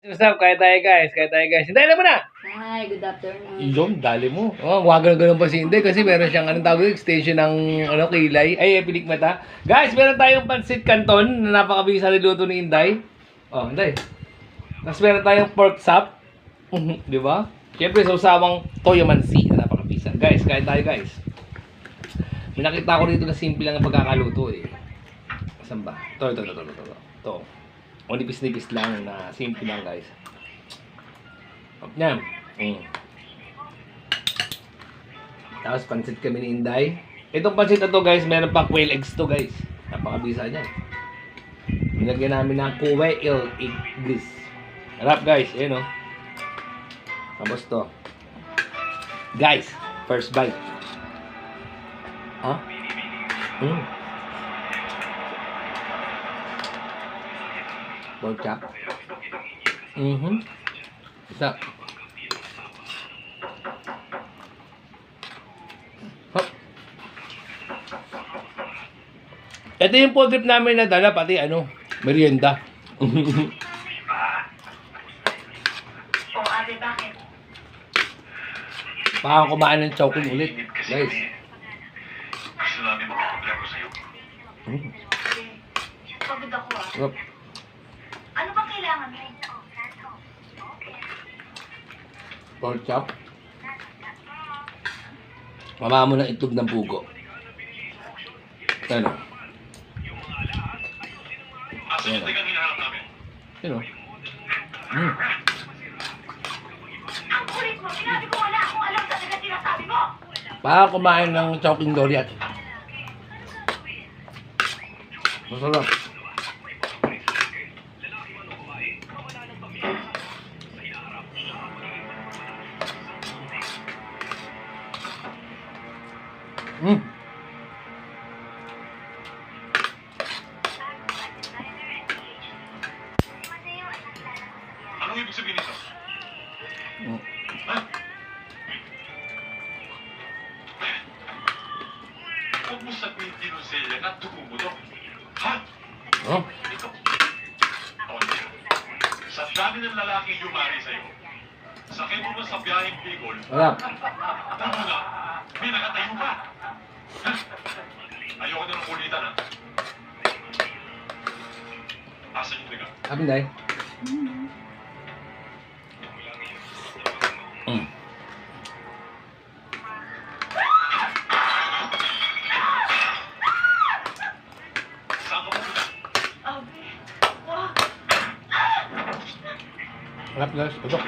What's up? Kaya tayo guys. Hinday na mo na! Hi, good afternoon. Yung, dali mo. Oh, wagal-galang pa si Hinday kasi meron siyang anong tawag yun, extension ng kilay. Ay, pilik mata. Guys, meron tayong pansit canton na napakabisa niluto ni Hinday. Oh, Hinday. Tapos meron tayong pork chop. Di ba? Siyempre, sausawang toyo mansi na napakabisa. Guys, kaya tayo guys. May nakita ko rito na simple lang ang pagkakaluto eh. Saan ba? Ito. O nipis-nipis lang na simple lang guys. Yan. Tapos pansit kami ni Inday. Itong pansit na to guys, meron pang quail eggs to guys. Napakabisa niyan. Nilagyan namin ng quail egg grease. Harap guys, ayan o. Tapos to. Guys, first bite. Ha? Pork chop. Isa. Hop. Ito yung food trip namin na dala, pati merienda. O ate, bakit? Baka kumain ng choking ulit, guys. Gusto namin magpapaglaro sa'yo. Pagod ako ah. Hop. Ano bang kailangan mo? Pork chop. Mama mo ng itlog ng pugo. Ano? Asa yung tigang hinahanap namin? Ano? Ang kulit mo! Sinabi ko wala akong alam sa taga sinasabi mo! Baka kumain ng choking doriat. Masarap. Anong ibig sabihin nito? Ha? Huwag mo sabihin din sa iyo na dugo mo to. Ha? Oh. Ito. Tony, sa dami ng lalaki yumari sa'yo, sakay mo ba sa biyaheng Bicol? Sarap. Tama nga, may nakatayo pa. Ha? Ayoko na ng kulitan, ha? Asan yung tigang? Apin day. Saan ka pupunta? Abi, wag! Sarap guys. Ito.